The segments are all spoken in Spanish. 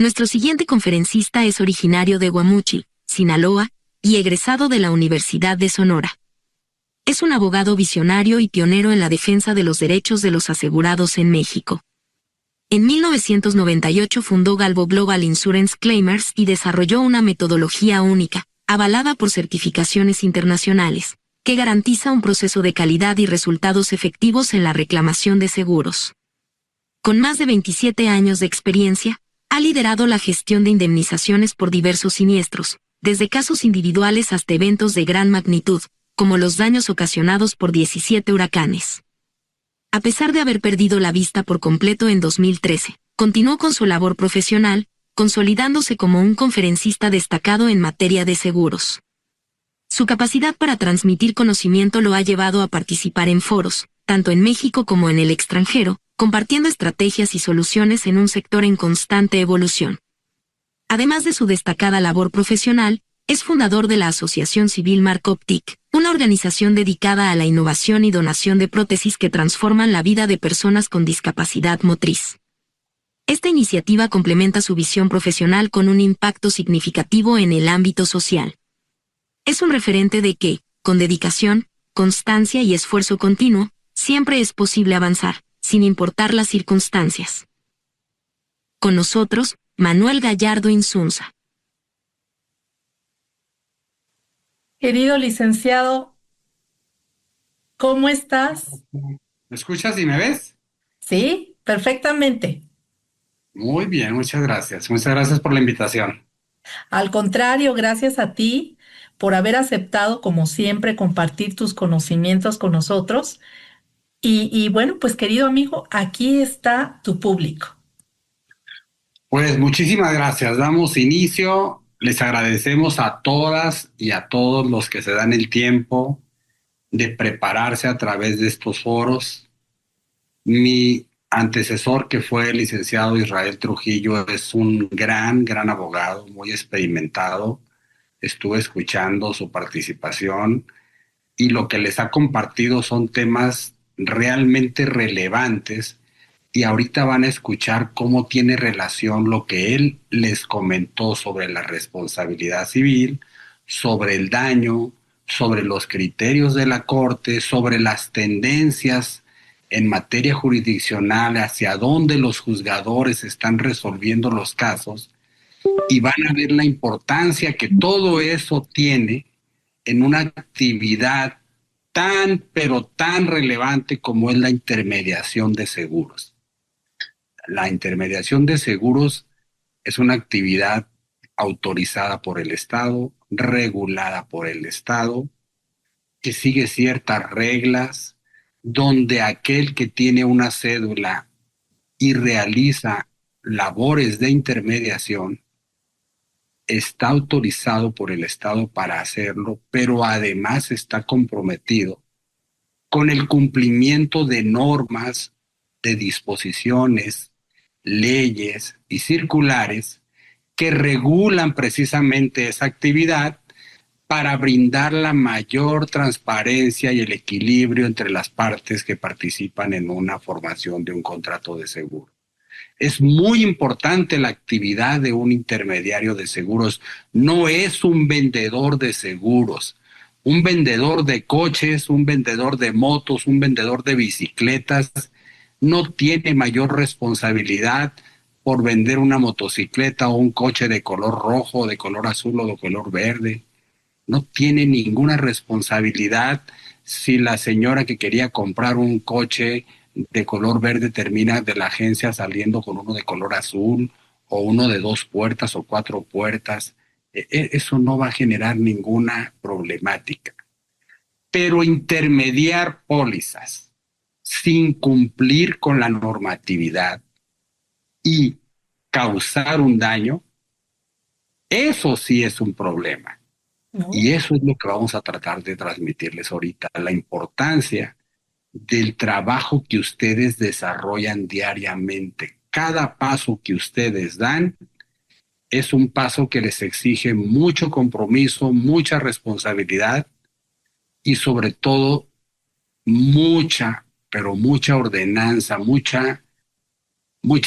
Nuestro siguiente conferencista es originario de Guamuchi, Sinaloa, y egresado de la Universidad de Sonora. Es un abogado visionario y pionero en la defensa de los derechos de los asegurados en México. En 1998 fundó Galvo Global Insurance Claimers y desarrolló una metodología única, avalada por certificaciones internacionales, que garantiza un proceso de calidad y resultados efectivos en la reclamación de seguros. Con más de 27 años de experiencia, ha liderado la gestión de indemnizaciones por diversos siniestros, desde casos individuales hasta eventos de gran magnitud, como los daños ocasionados por 17 huracanes. A pesar de haber perdido la vista por completo en 2013, continuó con su labor profesional, consolidándose como un conferencista destacado en materia de seguros. Su capacidad para transmitir conocimiento lo ha llevado a participar en foros, tanto en México como en el extranjero, compartiendo estrategias y soluciones en un sector en constante evolución. Además de su destacada labor profesional, es fundador de la Asociación Civil Marcoptic, una organización dedicada a la innovación y donación de prótesis que transforman la vida de personas con discapacidad motriz. Esta iniciativa complementa su visión profesional con un impacto significativo en el ámbito social. Es un referente de que, con dedicación, constancia y esfuerzo continuo, siempre es posible avanzar, sin importar las circunstancias. Con nosotros, Manuel Gallardo Insunza. Querido licenciado, ¿cómo estás? ¿Me escuchas y me ves? Sí, perfectamente. Muy bien, muchas gracias. Muchas gracias por la invitación. Al contrario, gracias a ti por haber aceptado, como siempre, compartir tus conocimientos con nosotros. Y bueno, pues querido amigo, aquí está tu público. Pues muchísimas gracias. Damos inicio. Les agradecemos a todas y a todos los que se dan el tiempo de prepararse a través de estos foros. Mi antecesor, que fue el licenciado Israel Trujillo, es un gran abogado, muy experimentado. Estuve escuchando su participación y lo que les ha compartido son temas realmente relevantes y ahorita van a escuchar cómo tiene relación lo que él les comentó sobre la responsabilidad civil, sobre el daño, sobre los criterios de la Corte, sobre las tendencias en materia jurisdiccional, hacia dónde los juzgadores están resolviendo los casos, y van a ver la importancia que todo eso tiene en una actividad pero tan relevante como es la intermediación de seguros. La intermediación de seguros es una actividad autorizada por el Estado, regulada por el Estado, que sigue ciertas reglas, donde aquel que tiene una cédula y realiza labores de intermediación está autorizado por el Estado para hacerlo, pero además está comprometido con el cumplimiento de normas, de disposiciones, leyes y circulares que regulan precisamente esa actividad para brindar la mayor transparencia y el equilibrio entre las partes que participan en una formación de un contrato de seguro. Es muy importante la actividad de un intermediario de seguros. No es un vendedor de seguros, un vendedor de coches, un vendedor de motos, un vendedor de bicicletas. No tiene mayor responsabilidad por vender una motocicleta o un coche de color rojo, de color azul o de color verde. No tiene ninguna responsabilidad si la señora que quería comprar un coche de color verde termina de la agencia saliendo con uno de color azul o uno de 2 puertas o 4 puertas. Eso no va a generar ninguna problemática. Pero intermediar pólizas sin cumplir con la normatividad y causar un daño, eso sí es un problema. ¿No? Y eso es lo que vamos a tratar de transmitirles ahorita, la importancia del trabajo que ustedes desarrollan diariamente. Cada paso que ustedes dan es un paso que les exige mucho compromiso, mucha responsabilidad y sobre todo pero mucha ordenanza, mucha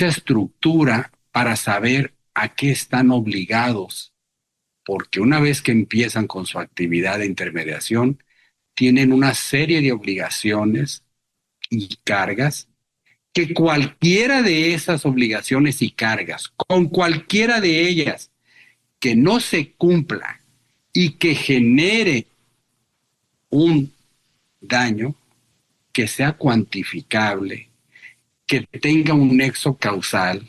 estructura para saber a qué están obligados, porque una vez que empiezan con su actividad de intermediación, tienen una serie de obligaciones y cargas que cualquiera de esas obligaciones y cargas, con cualquiera de ellas que no se cumpla y que genere un daño que sea cuantificable, que tenga un nexo causal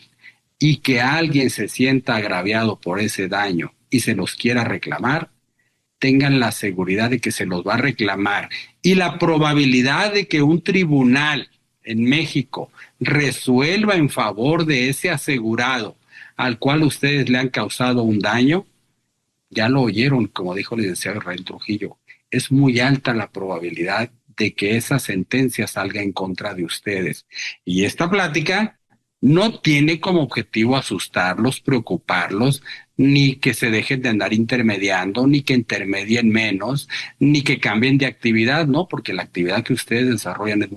y que alguien se sienta agraviado por ese daño y se los quiera reclamar, tengan la seguridad de que se los va a reclamar. Y la probabilidad de que un tribunal en México resuelva en favor de ese asegurado al cual ustedes le han causado un daño, ya lo oyeron, como dijo el licenciado Israel Trujillo, es muy alta la probabilidad de que esa sentencia salga en contra de ustedes. Y esta plática no tiene como objetivo asustarlos, preocuparlos, ni que se dejen de andar intermediando, ni que intermedien menos, ni que cambien de actividad, ¿no? Porque la actividad que ustedes desarrollan es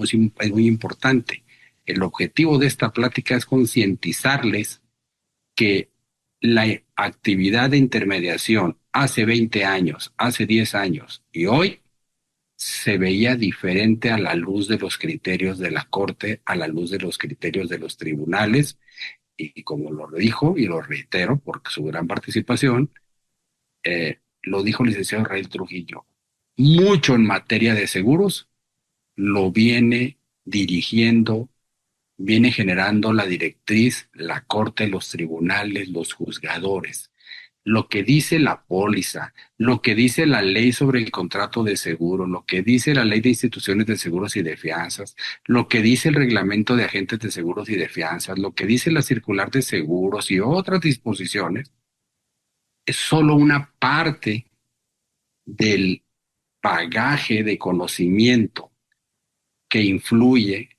muy importante. El objetivo de esta plática es concientizarles que la actividad de intermediación hace 20 años, hace 10 años y hoy se veía diferente a la luz de los criterios de la Corte, a la luz de los criterios de los tribunales, y como lo dijo, y lo reitero porque su gran participación, lo dijo el licenciado Israel Trujillo, mucho en materia de seguros lo viene dirigiendo, viene generando la directriz, la Corte, los tribunales, los juzgadores. Lo que dice la póliza, lo que dice la ley sobre el contrato de seguro, lo que dice la ley de instituciones de seguros y de fianzas, lo que dice el reglamento de agentes de seguros y de fianzas, lo que dice la circular de seguros y otras disposiciones, es solo una parte del bagaje de conocimiento que influye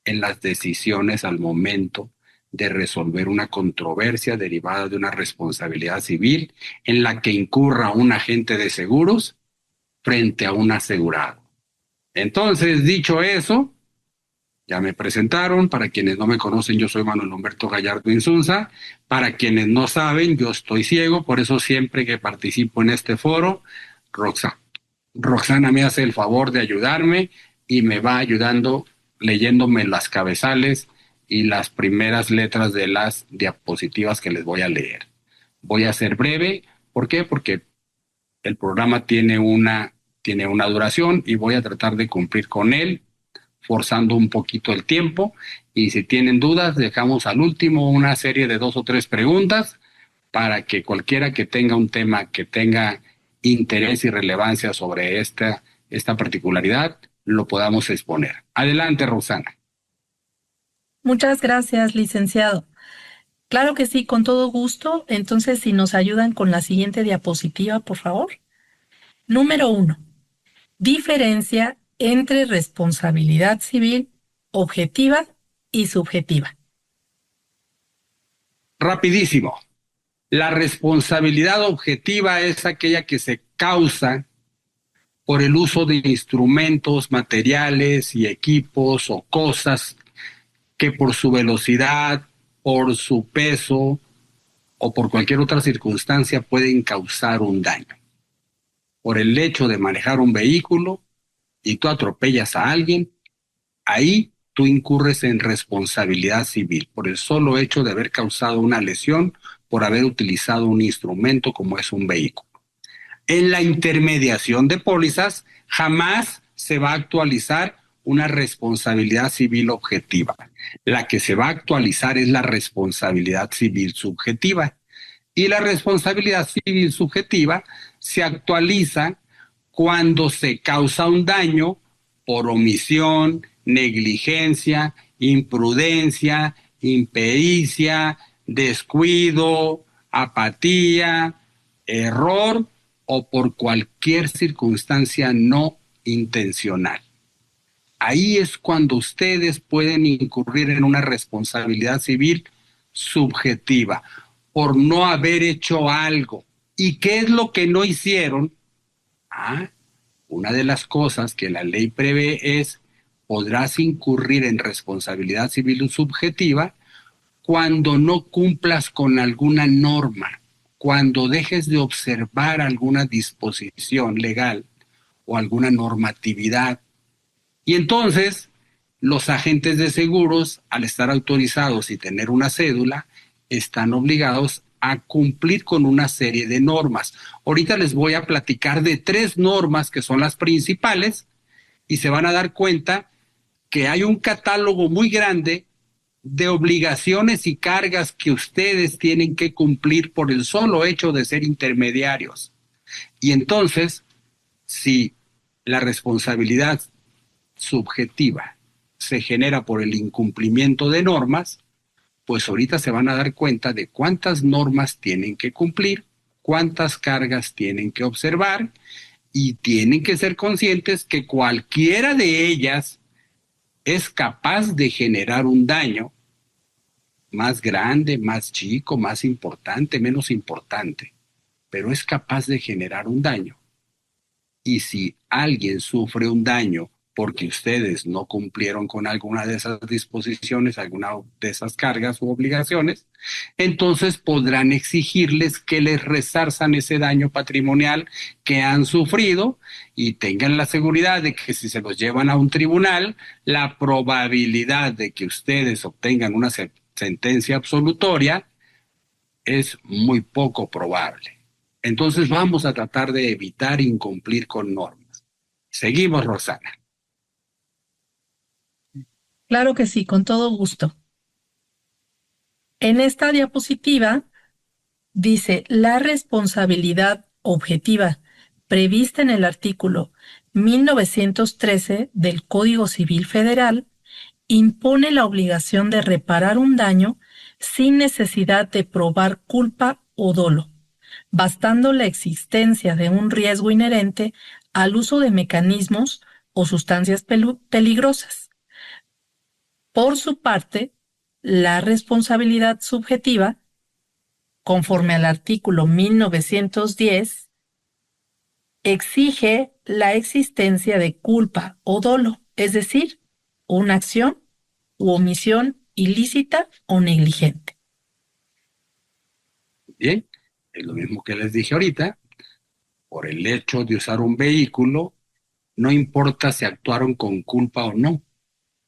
en las decisiones al momento de resolver una controversia derivada de una responsabilidad civil en la que incurra un agente de seguros frente a un asegurado. Entonces, dicho eso, ya me presentaron. Para quienes no me conocen, yo soy Manuel Humberto Gallardo Insunza. Para quienes no saben, yo estoy ciego, por eso siempre que participo en este foro, Roxana me hace el favor de ayudarme y me va ayudando leyéndome las cabezales y las primeras letras de las diapositivas que les voy a leer. Voy a ser breve. ¿Por qué? Porque el programa tiene una duración y voy a tratar de cumplir con él, forzando un poquito el tiempo. Y si tienen dudas, dejamos al último una serie de 2 o 3 preguntas para que cualquiera que tenga un tema que tenga interés y relevancia sobre esta particularidad, lo podamos exponer. Adelante, Rosana. Muchas gracias, licenciado. Claro que sí, con todo gusto. Entonces, si nos ayudan con la siguiente diapositiva, por favor. Número 1. Diferencia entre responsabilidad civil objetiva y subjetiva. Rapidísimo. La responsabilidad objetiva es aquella que se causa por el uso de instrumentos, materiales y equipos o cosas que por su velocidad, por su peso o por cualquier otra circunstancia pueden causar un daño. Por el hecho de manejar un vehículo y tú atropellas a alguien, ahí tú incurres en responsabilidad civil por el solo hecho de haber causado una lesión por haber utilizado un instrumento como es un vehículo. En la intermediación de pólizas jamás se va a actualizar una responsabilidad civil objetiva. La que se va a actualizar es la responsabilidad civil subjetiva. Y la responsabilidad civil subjetiva se actualiza cuando se causa un daño por omisión, negligencia, imprudencia, impericia, descuido, apatía, error o por cualquier circunstancia no intencional. Ahí es cuando ustedes pueden incurrir en una responsabilidad civil subjetiva por no haber hecho algo. ¿Y qué es lo que no hicieron? Una de las cosas que la ley prevé es podrás incurrir en responsabilidad civil subjetiva cuando no cumplas con alguna norma, cuando dejes de observar alguna disposición legal o alguna normatividad. Y entonces los agentes de seguros, al estar autorizados y tener una cédula, están obligados a cumplir con una serie de normas. Ahorita les voy a platicar de 3 normas que son las principales y se van a dar cuenta que hay un catálogo muy grande de obligaciones y cargas que ustedes tienen que cumplir por el solo hecho de ser intermediarios. Y entonces, si la responsabilidad subjetiva se genera por el incumplimiento de normas, pues ahorita se van a dar cuenta de cuántas normas tienen que cumplir, cuántas cargas tienen que observar y tienen que ser conscientes que cualquiera de ellas es capaz de generar un daño más grande, más chico, más importante, menos importante, pero es capaz de generar un daño. Y si alguien sufre un daño porque ustedes no cumplieron con alguna de esas disposiciones, alguna de esas cargas u obligaciones, entonces podrán exigirles que les resarzan ese daño patrimonial que han sufrido y tengan la seguridad de que si se los llevan a un tribunal, la probabilidad de que ustedes obtengan una sentencia absolutoria es muy poco probable. Entonces vamos a tratar de evitar incumplir con normas. Seguimos, Roxana. Claro que sí, con todo gusto. En esta diapositiva dice la responsabilidad objetiva prevista en el artículo 1913 del Código Civil Federal impone la obligación de reparar un daño sin necesidad de probar culpa o dolo, bastando la existencia de un riesgo inherente al uso de mecanismos o sustancias peligrosas. Por su parte, la responsabilidad subjetiva, conforme al artículo 1910, exige la existencia de culpa o dolo, es decir, una acción u omisión ilícita o negligente. Bien, es lo mismo que les dije ahorita. Por el hecho de usar un vehículo, no importa si actuaron con culpa o no.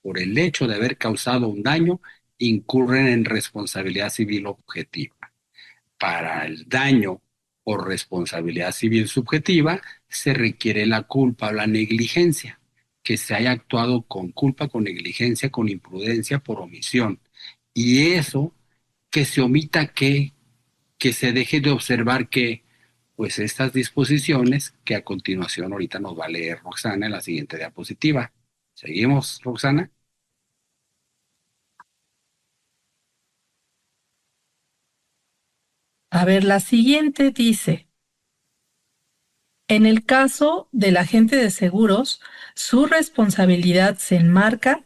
Por el hecho de haber causado un daño, incurren en responsabilidad civil objetiva. Para el daño por responsabilidad civil subjetiva, se requiere la culpa o la negligencia, que se haya actuado con culpa, con negligencia, con imprudencia, por omisión. Y eso, que se omita que se deje de observar que, pues estas disposiciones que a continuación ahorita nos va a leer Roxana en la siguiente diapositiva. ¿Seguimos, Roxana? A ver, la siguiente dice, en el caso del agente de seguros, su responsabilidad se enmarca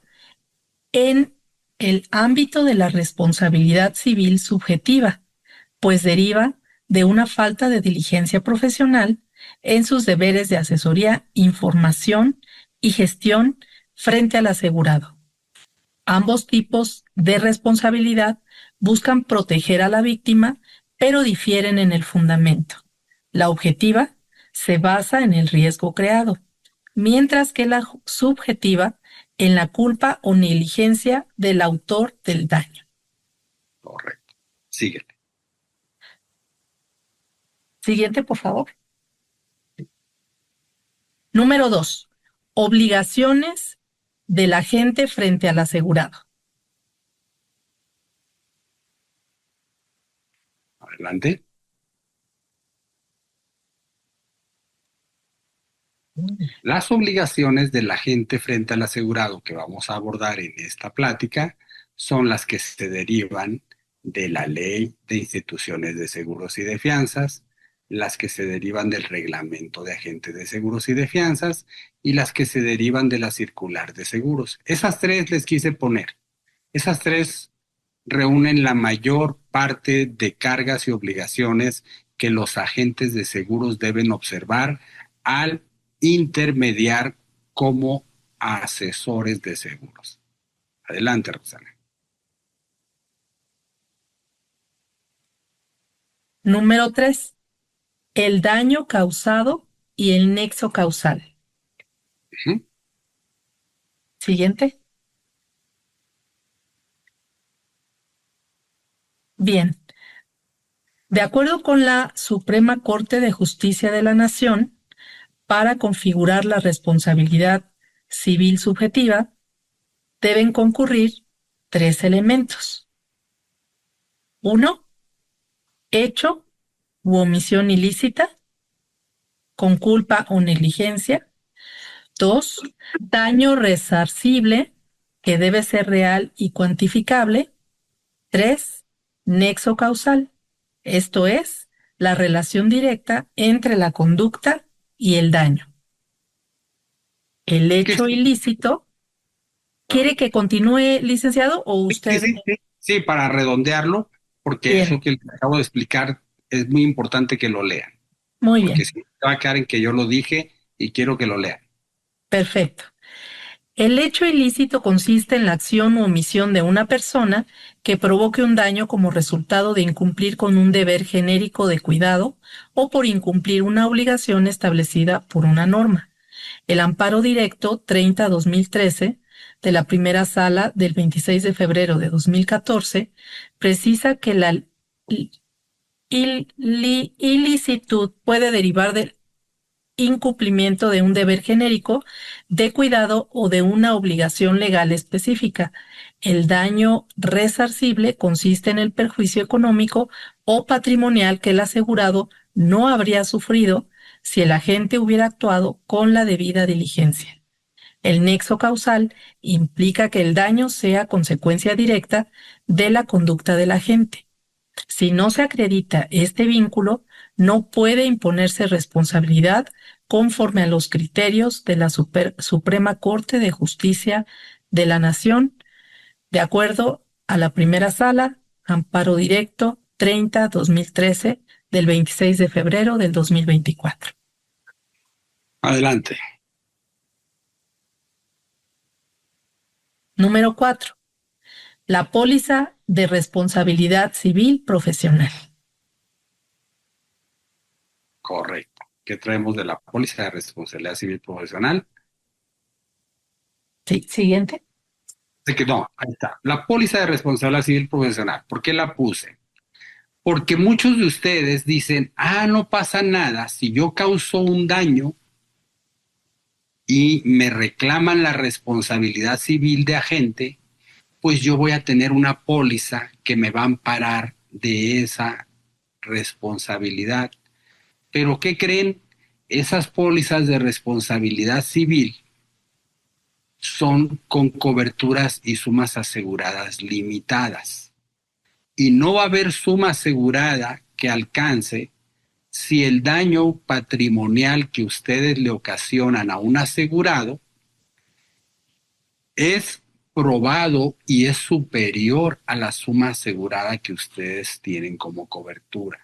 en el ámbito de la responsabilidad civil subjetiva, pues deriva de una falta de diligencia profesional en sus deberes de asesoría, información y gestión frente al asegurado. Ambos tipos de responsabilidad buscan proteger a la víctima, pero difieren en el fundamento. La objetiva se basa en el riesgo creado, mientras que la subjetiva en la culpa o negligencia del autor del daño. Correcto. Síguele. Siguiente, por favor. Número 2. Obligaciones del agente frente al asegurado. Adelante. Las obligaciones del agente frente al asegurado que vamos a abordar en esta plática son las que se derivan de la Ley de Instituciones de Seguros y de Fianzas, las que se derivan del Reglamento de Agentes de Seguros y de Fianzas y las que se derivan de la Circular de Seguros. Esas 3 les quise poner. Esas 3 reúnen la mayor parte de cargas y obligaciones que los agentes de seguros deben observar al intermediar como asesores de seguros. Adelante, Roxana. Número 3, el daño causado y el nexo causal. Ujú. Siguiente. Bien. De acuerdo con la Suprema Corte de Justicia de la Nación, para configurar la responsabilidad civil subjetiva, deben concurrir 3 elementos. 1, hecho u omisión ilícita, con culpa o negligencia. 2, daño resarcible, que debe ser real y cuantificable. 3, nexo causal, esto es, la relación directa entre la conducta y el daño. El ¿Qué hecho ilícito. ¿Quiere que continúe, licenciado, o Sí, usted? sí, sí, sí, para redondearlo, porque Bien, eso que acabo de explicar es muy importante que lo lean, muy porque bien, si no va a quedar en que yo lo dije y quiero que lo lean. perfecto. El hecho ilícito consiste en la acción u omisión de una persona que provoque un daño como resultado de incumplir con un deber genérico de cuidado o por incumplir una obligación establecida por una norma. El amparo directo 30-2013 de la primera sala del 26 de febrero de 2014 precisa que la ilicitud puede derivar del incumplimiento de un deber genérico de cuidado o de una obligación legal específica. El daño resarcible consiste en el perjuicio económico o patrimonial que el asegurado no habría sufrido si el agente hubiera actuado con la debida diligencia. El nexo causal implica que el daño sea consecuencia directa de la conducta del agente. Si no se acredita este vínculo, no puede imponerse responsabilidad conforme a los criterios de la Suprema Corte de Justicia de la Nación, de acuerdo a la primera sala, amparo directo 30-2013 del 26 de febrero del 2024. Adelante. Número 4. La póliza de responsabilidad civil profesional. Correcto. ¿Qué traemos de la póliza de responsabilidad civil profesional? Sí, siguiente. Así que no, ahí está. La póliza de responsabilidad civil profesional. ¿Por qué la puse? Porque muchos de ustedes dicen, no pasa nada si yo causo un daño y me reclaman la responsabilidad civil de agente, pues yo voy a tener una póliza que me va a amparar de esa responsabilidad. Pero ¿qué creen? Esas pólizas de responsabilidad civil son con coberturas y sumas aseguradas limitadas. Y no va a haber suma asegurada que alcance si el daño patrimonial que ustedes le ocasionan a un asegurado es probado y es superior a la suma asegurada que ustedes tienen como cobertura.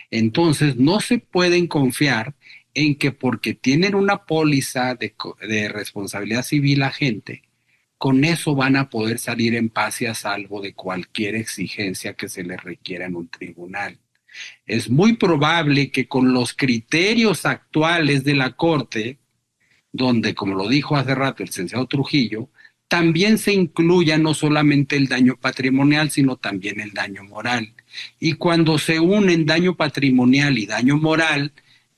Entonces, no se pueden confiar en que porque tienen una póliza de responsabilidad civil agente, con eso van a poder salir en paz y a salvo de cualquier exigencia que se les requiera en un tribunal. Es muy probable que con los criterios actuales de la Corte, donde, como lo dijo hace rato el licenciado Trujillo, también se incluya no solamente el daño patrimonial, sino también el daño moral. Y cuando se unen daño patrimonial y daño moral,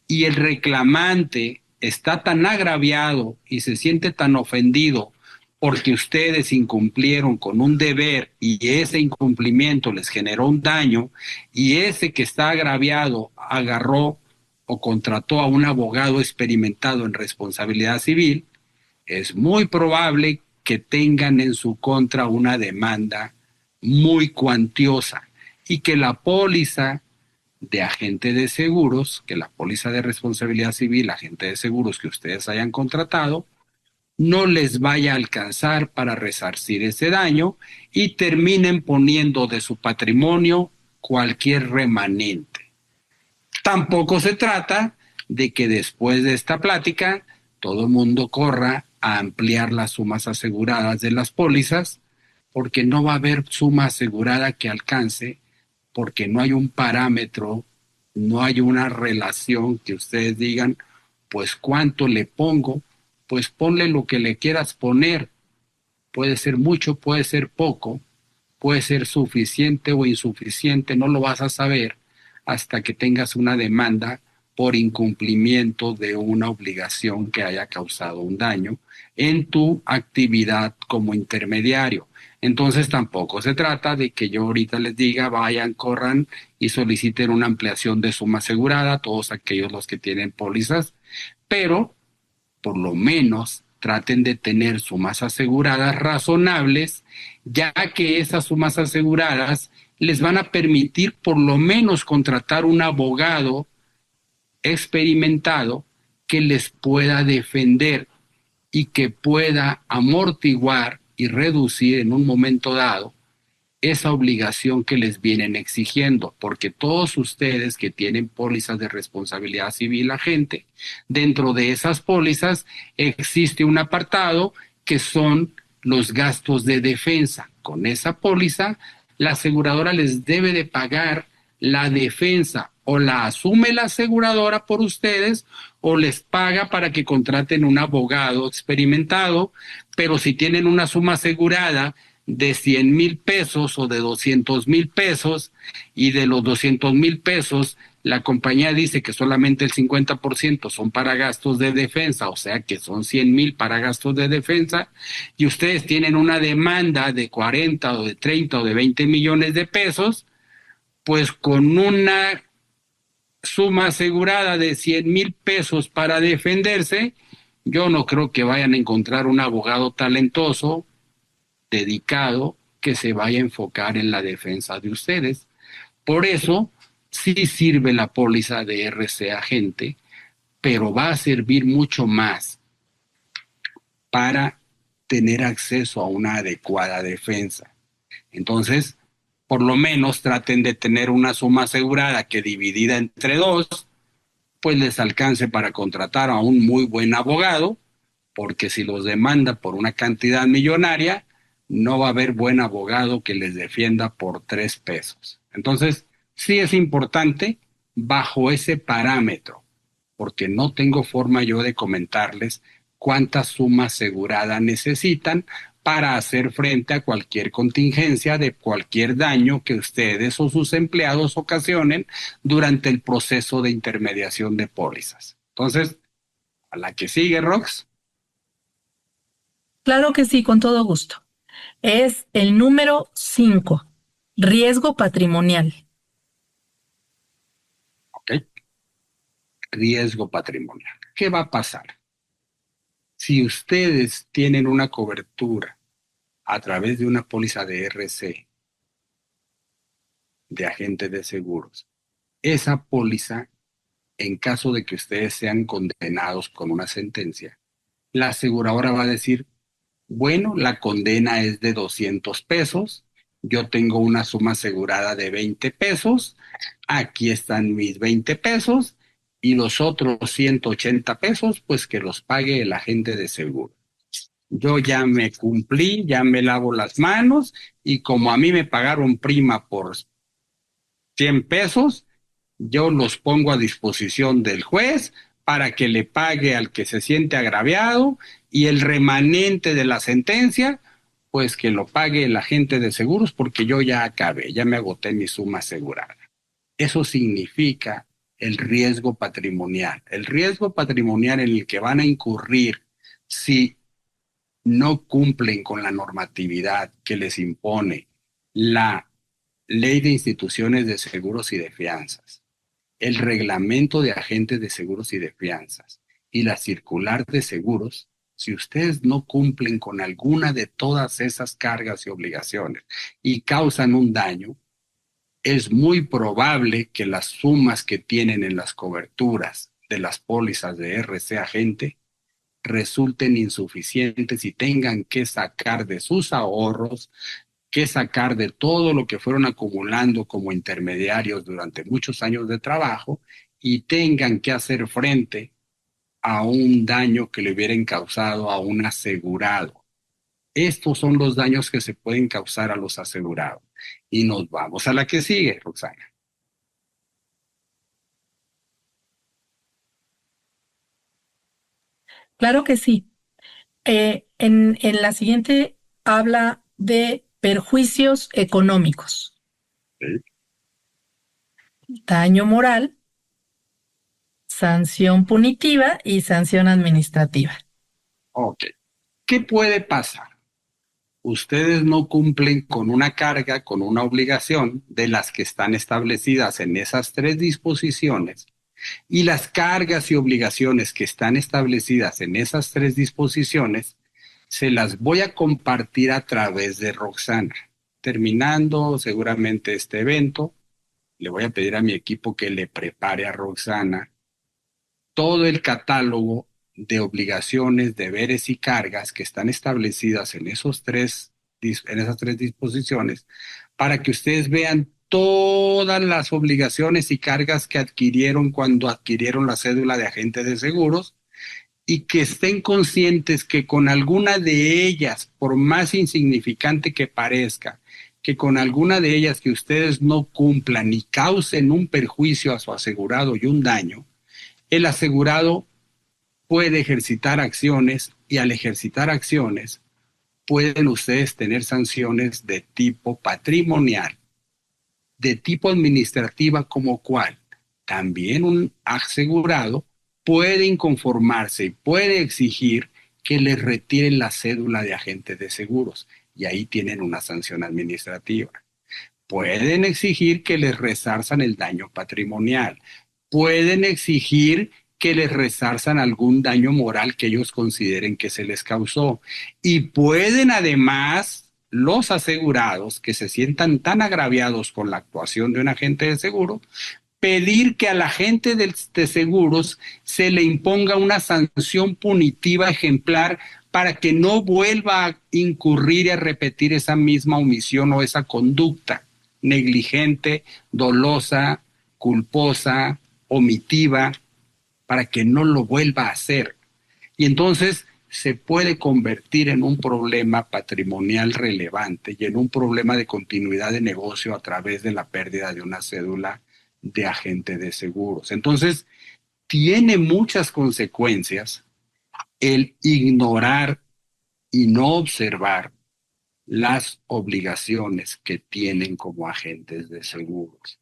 y el reclamante está tan agraviado y se siente tan ofendido porque ustedes incumplieron con un deber y ese incumplimiento les generó un daño, y ese que está agraviado agarró o contrató a un abogado experimentado en responsabilidad civil, es muy probable que tengan en su contra una demanda muy cuantiosa y que la póliza de agente de seguros, que la póliza de responsabilidad civil, agente de seguros que ustedes hayan contratado, no les vaya a alcanzar para resarcir ese daño y terminen poniendo de su patrimonio cualquier remanente. Tampoco se trata de que después de esta plática todo el mundo corra a ampliar las sumas aseguradas de las pólizas, porque no va a haber suma asegurada que alcance, porque no hay un parámetro no hay una relación que ustedes digan, pues cuánto le pongo, pues ponle lo que le quieras poner. Puede ser mucho, puede ser poco, puede ser suficiente o insuficiente, no lo vas a saber hasta que tengas una demanda por incumplimiento de una obligación que haya causado un daño en tu actividad como intermediario. Entonces tampoco se trata de que yo ahorita les diga vayan, corran y soliciten una ampliación de suma asegurada, todos aquellos los que tienen pólizas, pero por lo menos traten de tener sumas aseguradas razonables, ya que esas sumas aseguradas les van a permitir por lo menos contratar un abogado experimentado que les pueda defender y que pueda amortiguar y reducir en un momento dado esa obligación que les vienen exigiendo, porque todos ustedes que tienen pólizas de responsabilidad civil agente, dentro de esas pólizas existe un apartado que son los gastos de defensa. Con esa póliza, la aseguradora les debe de pagar la defensa, o la asume la aseguradora por ustedes o les paga para que contraten un abogado experimentado, pero si tienen una suma asegurada de 100,000 pesos o de 200,000 pesos, y de los 200,000 pesos la compañía dice que solamente el 50% son para gastos de defensa, o sea que son 100,000 para gastos de defensa, y ustedes tienen una demanda de 40 o de 30 o de 20 millones de pesos, pues con una suma asegurada de 100,000 pesos para defenderse, yo no creo que vayan a encontrar un abogado talentoso, dedicado, que se vaya a enfocar en la defensa de ustedes. Por eso, sí sirve la póliza de RC Agente, pero va a servir mucho más para tener acceso a una adecuada defensa. Entonces, por lo menos traten de tener una suma asegurada que dividida entre dos, pues les alcance para contratar a un muy buen abogado, porque si los demanda por una cantidad millonaria, no va a haber buen abogado que les defienda por 3 pesos. Entonces, sí es importante bajo ese parámetro, porque no tengo forma yo de comentarles cuánta suma asegurada necesitan para hacer frente a cualquier contingencia de cualquier daño que ustedes o sus empleados ocasionen durante el proceso de intermediación de pólizas. Entonces, a la que sigue, Rox. Claro que sí, con todo gusto. Es el número 5, riesgo patrimonial. Ok. Riesgo patrimonial. ¿Qué va a pasar? Si ustedes tienen una cobertura a través de una póliza de RC, de agente de seguros, esa póliza, en caso de que ustedes sean condenados con una sentencia, la aseguradora va a decir, bueno, la condena es de 200 pesos, yo tengo una suma asegurada de 20 pesos, aquí están mis 20 pesos, y los otros 180 pesos, pues que los pague el agente de seguro. Yo ya me cumplí, ya me lavo las manos, y como a mí me pagaron prima por 100 pesos, yo los pongo a disposición del juez para que le pague al que se siente agraviado, y el remanente de la sentencia, pues que lo pague el agente de seguros, porque yo ya acabé, ya me agoté mi suma asegurada. Eso significa el riesgo patrimonial. El riesgo patrimonial en el que van a incurrir si no cumplen con la normatividad que les impone la Ley de Instituciones de Seguros y de Fianzas, el Reglamento de Agentes de Seguros y de Fianzas y la Circular de Seguros. Si ustedes no cumplen con alguna de todas esas cargas y obligaciones y causan un daño, es muy probable que las sumas que tienen en las coberturas de las pólizas de RC Agente resulten insuficientes y tengan que sacar de sus ahorros, que sacar de todo lo que fueron acumulando como intermediarios durante muchos años de trabajo, y tengan que hacer frente a un daño que le hubieran causado a un asegurado. Estos son los daños que se pueden causar a los asegurados. Y nos vamos a la que sigue, Roxana. Claro que sí. En la siguiente habla de perjuicios económicos, ¿Sí? daño moral, sanción punitiva y sanción administrativa. Ok. ¿Qué puede pasar? Ustedes no cumplen con una carga, con una obligación de las que están establecidas en esas tres disposiciones, y las cargas y obligaciones que están establecidas en esas tres disposiciones se las voy a compartir a través de Roxana. Terminando seguramente este evento, le voy a pedir a mi equipo que le prepare a Roxana todo el catálogo de obligaciones, deberes y cargas que están establecidas en en esas tres disposiciones, para que ustedes vean todas las obligaciones y cargas que adquirieron cuando adquirieron la cédula de agente de seguros, y que estén conscientes que con alguna de ellas, por más insignificante que parezca, que con alguna de ellas que ustedes no cumplan y causen un perjuicio a su asegurado y un daño, el asegurado puede ejercitar acciones, y al ejercitar acciones pueden ustedes tener sanciones de tipo patrimonial, de tipo administrativa, como cual también un asegurado puede inconformarse y puede exigir que les retiren la cédula de agente de seguros, y ahí tienen una sanción administrativa. Pueden exigir que les resarzan el daño patrimonial. Pueden exigir que les resarzan algún daño moral que ellos consideren que se les causó. Y pueden además los asegurados que se sientan tan agraviados con la actuación de un agente de seguro, pedir que al agente de seguros se le imponga una sanción punitiva ejemplar para que no vuelva a incurrir y a repetir esa misma omisión o esa conducta negligente, dolosa, culposa, omitiva, para que no lo vuelva a hacer. Y entonces se puede convertir en un problema patrimonial relevante y en un problema de continuidad de negocio a través de la pérdida de una cédula de agente de seguros. Entonces, tiene muchas consecuencias el ignorar y no observar las obligaciones que tienen como agentes de seguros.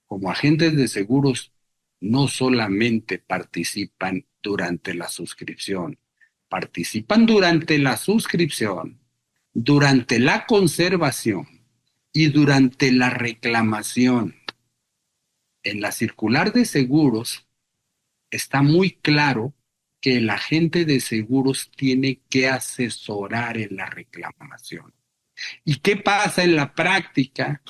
Como agentes de seguros, no solamente participan durante la suscripción, participan durante la suscripción, durante la conservación y durante la reclamación. En la circular de seguros está muy claro que el agente de seguros tiene que asesorar en la reclamación. ¿Y qué pasa en la práctica?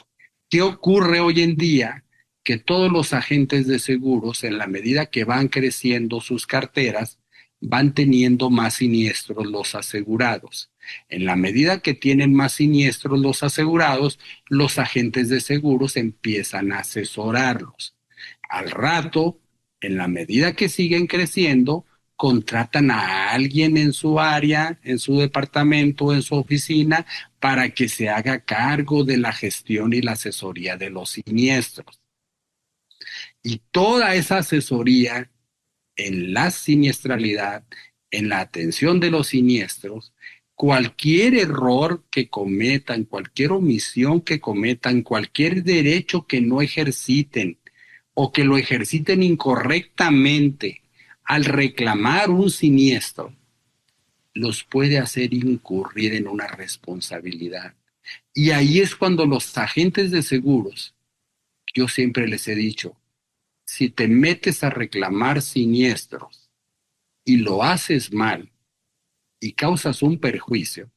¿Qué ocurre hoy en día? Que todos los agentes de seguros, en la medida que van creciendo sus carteras, van teniendo más siniestros los asegurados. En la medida que tienen más siniestros los asegurados, los agentes de seguros empiezan a asesorarlos. Al rato, en la medida que siguen creciendo, contratan a alguien en su área, en su departamento, en su oficina, para que se haga cargo de la gestión y la asesoría de los siniestros. Y toda esa asesoría en la siniestralidad, en la atención de los siniestros, cualquier error que cometan, cualquier omisión que cometan, cualquier derecho que no ejerciten o que lo ejerciten incorrectamente al reclamar un siniestro, los puede hacer incurrir en una responsabilidad. Y ahí es cuando los agentes de seguros, yo siempre les he dicho, si te metes a reclamar siniestros y lo haces mal y causas un perjuicio,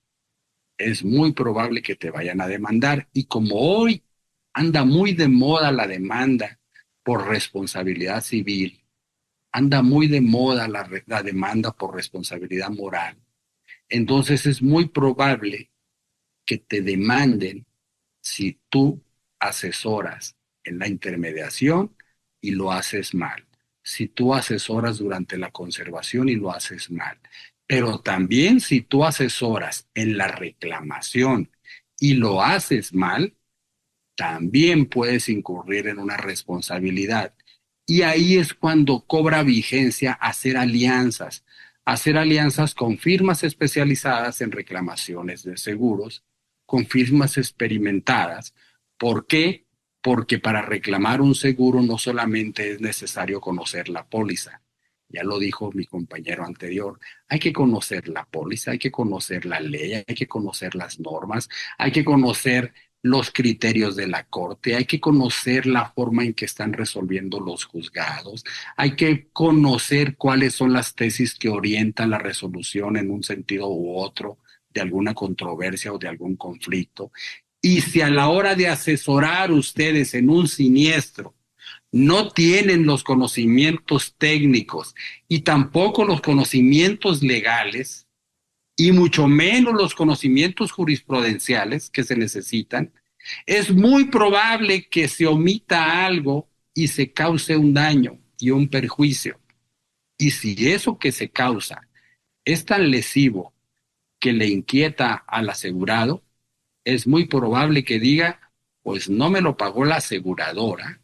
es muy probable que te vayan a demandar. Y como hoy anda muy de moda la demanda por responsabilidad civil, anda muy de moda la demanda por responsabilidad moral, entonces es muy probable que te demanden si tú asesoras en la intermediación y lo haces mal, si tú asesoras durante la conservación y lo haces mal, pero también si tú asesoras en la reclamación y lo haces mal, también puedes incurrir en una responsabilidad. Y ahí es cuando cobra vigencia hacer alianzas, hacer alianzas con firmas especializadas en reclamaciones de seguros, con firmas experimentadas. ¿Por qué? Porque para reclamar un seguro no solamente es necesario conocer la póliza, ya lo dijo mi compañero anterior, hay que conocer la póliza, hay que conocer la ley, hay que conocer las normas, hay que conocer los criterios de la corte, hay que conocer la forma en que están resolviendo los juzgados, hay que conocer cuáles son las tesis que orientan la resolución en un sentido u otro de alguna controversia o de algún conflicto. Y si a la hora de asesorar ustedes en un siniestro no tienen los conocimientos técnicos y tampoco los conocimientos legales, y mucho menos los conocimientos jurisprudenciales que se necesitan, es muy probable que se omita algo y se cause un daño y un perjuicio. Y si eso que se causa es tan lesivo que le inquieta al asegurado, es muy probable que diga, pues no me lo pagó la aseguradora,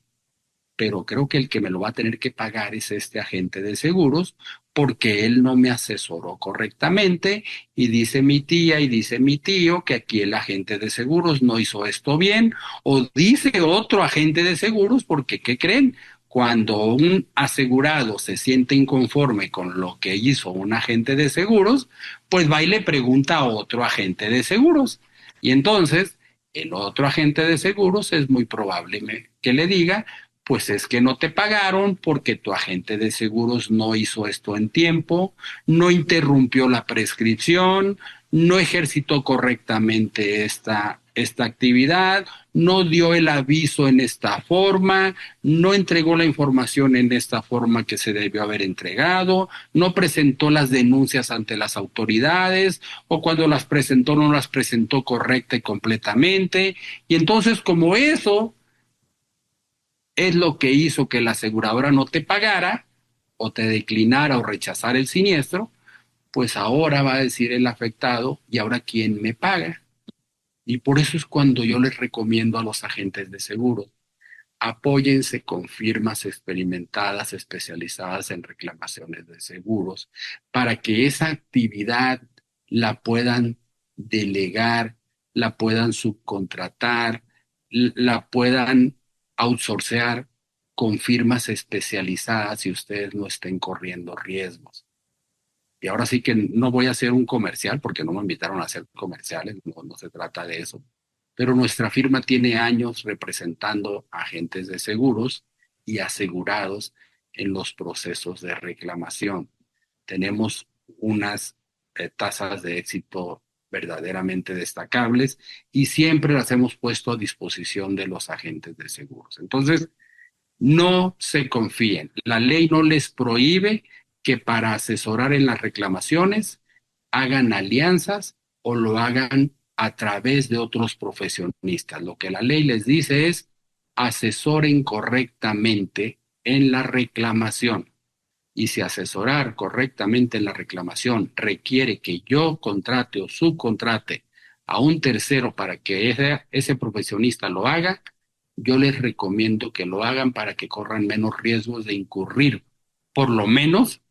pero creo que el que me lo va a tener que pagar es este agente de seguros porque él no me asesoró correctamente y dice mi tía y dice mi tío que aquí el agente de seguros no hizo esto bien o dice otro agente de seguros porque ¿qué creen? Cuando un asegurado se siente inconforme con lo que hizo un agente de seguros, pues va y le pregunta a otro agente de seguros. Y entonces el otro agente de seguros es muy probable que le diga, pues es que no te pagaron porque tu agente de seguros no hizo esto en tiempo, no interrumpió la prescripción, no ejercitó correctamente esta actividad, no dio el aviso en esta forma, no entregó la información en esta forma que se debió haber entregado, no presentó las denuncias ante las autoridades o cuando las presentó no las presentó correcta y completamente. Y entonces como eso es lo que hizo que la aseguradora no te pagara o te declinara o rechazara el siniestro, pues ahora va a decir el afectado, ¿y ahora quién me paga? Y por eso es cuando yo les recomiendo a los agentes de seguros, apóyense con firmas experimentadas, especializadas en reclamaciones de seguros, para que esa actividad la puedan delegar, la puedan subcontratar, la puedan outsourcear con firmas especializadas y ustedes no estén corriendo riesgos. Y ahora sí que no voy a hacer un comercial porque no me invitaron a hacer comerciales, no se trata de eso. Pero nuestra firma tiene años representando agentes de seguros y asegurados en los procesos de reclamación. Tenemos unas tasas de éxito verdaderamente destacables y siempre las hemos puesto a disposición de los agentes de seguros. Entonces, no se confíen. La ley no les prohíbe que para asesorar en las reclamaciones hagan alianzas o lo hagan a través de otros profesionistas. Lo que la ley les dice es asesoren correctamente en la reclamación. Y si asesorar correctamente en la reclamación requiere que yo contrate o subcontrate a un tercero para que ese profesionista lo haga, yo les recomiendo que lo hagan para que corran menos riesgos de incurrir, por lo menos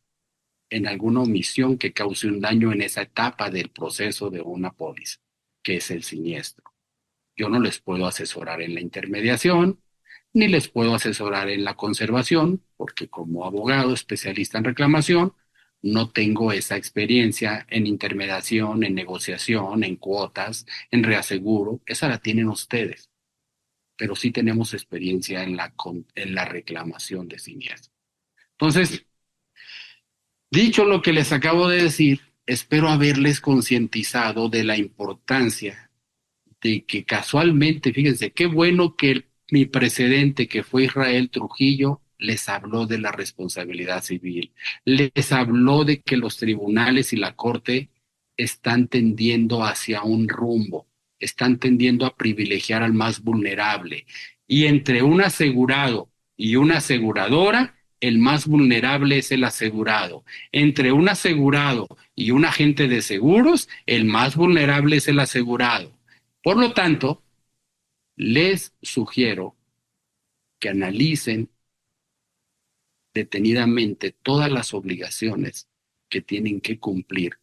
en alguna omisión que cause un daño en esa etapa del proceso de una póliza, que es el siniestro. Yo no les puedo asesorar en la intermediación, ni les puedo asesorar en la conservación, porque como abogado especialista en reclamación, no tengo esa experiencia en intermediación, en negociación, en cuotas, en reaseguro. Esa la tienen ustedes, pero sí tenemos experiencia en la reclamación de siniestro. Entonces, dicho lo que les acabo de decir, espero haberles concientizado de la importancia de que casualmente, fíjense, qué bueno que mi precedente, que fue Israel Trujillo, les habló de la responsabilidad civil, les habló de que los tribunales y la corte están tendiendo hacia un rumbo, están tendiendo a privilegiar al más vulnerable. Y entre un asegurado y una aseguradora, el más vulnerable es el asegurado. Entre un asegurado y un agente de seguros, el más vulnerable es el asegurado. Por lo tanto, les sugiero que analicen detenidamente todas las obligaciones que tienen que cumplir,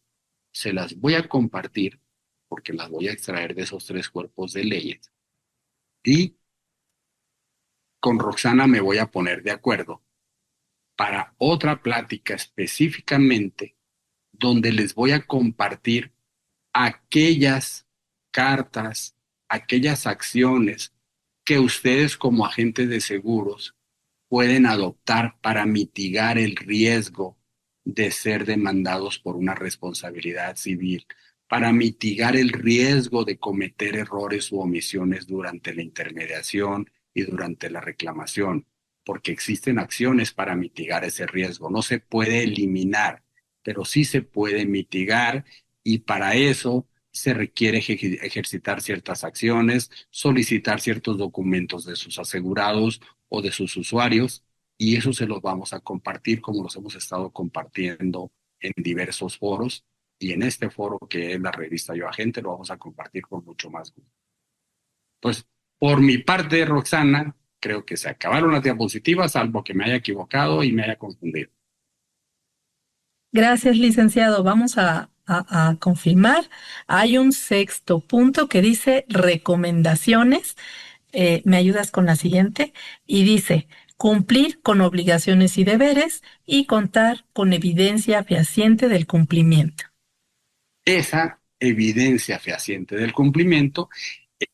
se las voy a compartir porque las voy a extraer de esos 3 cuerpos de leyes. Y con Roxana me voy a poner de acuerdo para otra plática específicamente donde les voy a compartir aquellas cartas, aquellas acciones que ustedes como agentes de seguros pueden adoptar para mitigar el riesgo de ser demandados por una responsabilidad civil, para mitigar el riesgo de cometer errores u omisiones durante la intermediación y durante la reclamación, porque existen acciones para mitigar ese riesgo. No se puede eliminar, pero sí se puede mitigar, y para eso se requiere ejercitar ciertas acciones, solicitar ciertos documentos de sus asegurados o de sus usuarios, y eso se los vamos a compartir como los hemos estado compartiendo en diversos foros, y en este foro que es la revista Yo Agente lo vamos a compartir con mucho más gusto. Pues por mi parte, Roxana, creo que se acabaron las diapositivas, salvo que me haya equivocado y me haya confundido. Gracias, licenciado. Vamos a confirmar. Hay un 6º punto que dice recomendaciones. ¿Me ayudas con la siguiente? Y dice, cumplir con obligaciones y deberes y contar con evidencia fehaciente del cumplimiento. Esa evidencia fehaciente del cumplimiento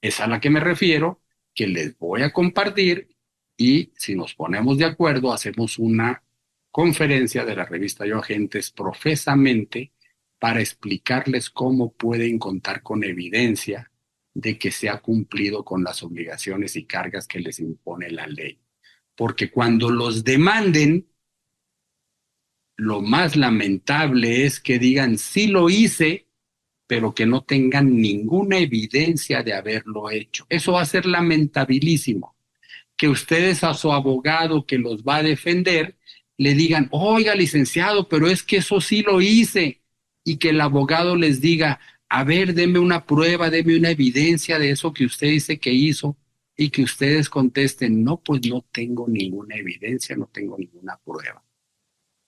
es a la que me refiero, que les voy a compartir, y si nos ponemos de acuerdo, hacemos una conferencia de la revista Yo Agentes profesamente para explicarles cómo pueden contar con evidencia de que se ha cumplido con las obligaciones y cargas que les impone la ley. Porque cuando los demanden, lo más lamentable es que digan sí lo hice, pero que no tengan ninguna evidencia de haberlo hecho. Eso va a ser lamentabilísimo. Que ustedes a su abogado que los va a defender le digan, oiga, licenciado, pero es que eso sí lo hice, y que el abogado les diga, a ver, deme una prueba, deme una evidencia de eso que usted dice que hizo, y que ustedes contesten, no, pues no tengo ninguna evidencia, no tengo ninguna prueba.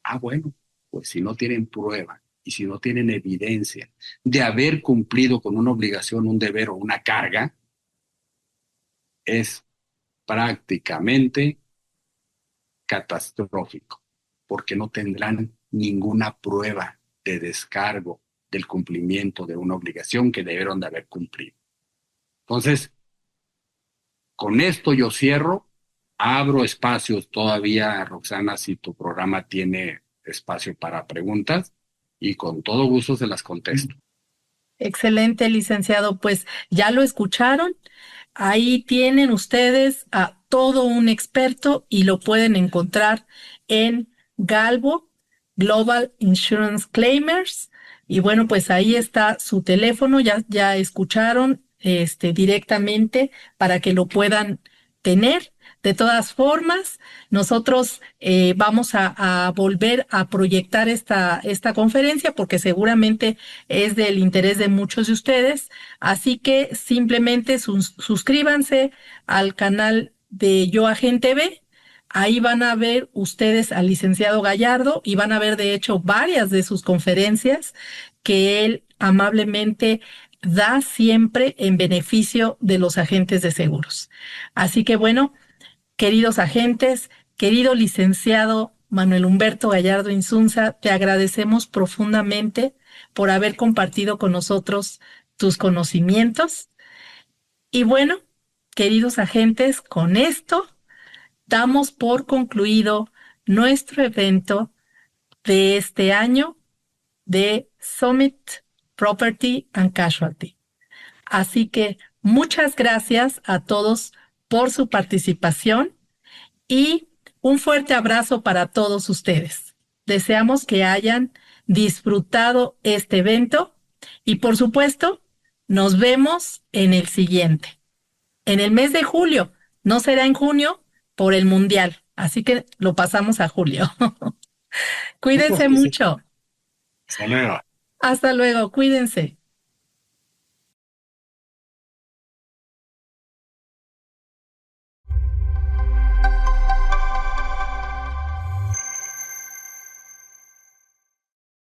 Ah, bueno, pues si no tienen prueba y si no tienen evidencia de haber cumplido con una obligación, un deber o una carga, es prácticamente catastrófico, porque no tendrán ninguna prueba de descargo del cumplimiento de una obligación que debieron de haber cumplido. Entonces, con esto yo cierro, abro espacios todavía, Roxana, si tu programa tiene espacio para preguntas, y con todo gusto se las contesto. Excelente, licenciado. Pues ya lo escucharon. Ahí tienen ustedes a todo un experto y lo pueden encontrar en Galvo, Global Insurance Claimers. Y bueno, pues ahí está su teléfono, ya escucharon directamente para que lo puedan tener. De todas formas, nosotros vamos a volver a proyectar esta conferencia porque seguramente es del interés de muchos de ustedes. Así que simplemente suscríbanse al canal de Yo Agente B. Ahí van a ver ustedes al licenciado Gallardo y van a ver de hecho varias de sus conferencias que él amablemente da siempre en beneficio de los agentes de seguros. Así que bueno, queridos agentes, querido licenciado Manuel Humberto Gallardo Insunza, te agradecemos profundamente por haber compartido con nosotros tus conocimientos. Y bueno, queridos agentes, con esto damos por concluido nuestro evento de este año de Summit Property and Casualty. Así que muchas gracias a todos por su participación y un fuerte abrazo para todos ustedes. Deseamos que hayan disfrutado este evento y por supuesto nos vemos en el siguiente. En el mes de julio, no será en junio por el Mundial, así que lo pasamos a julio. Cuídense mucho. Hasta luego. Hasta luego, cuídense.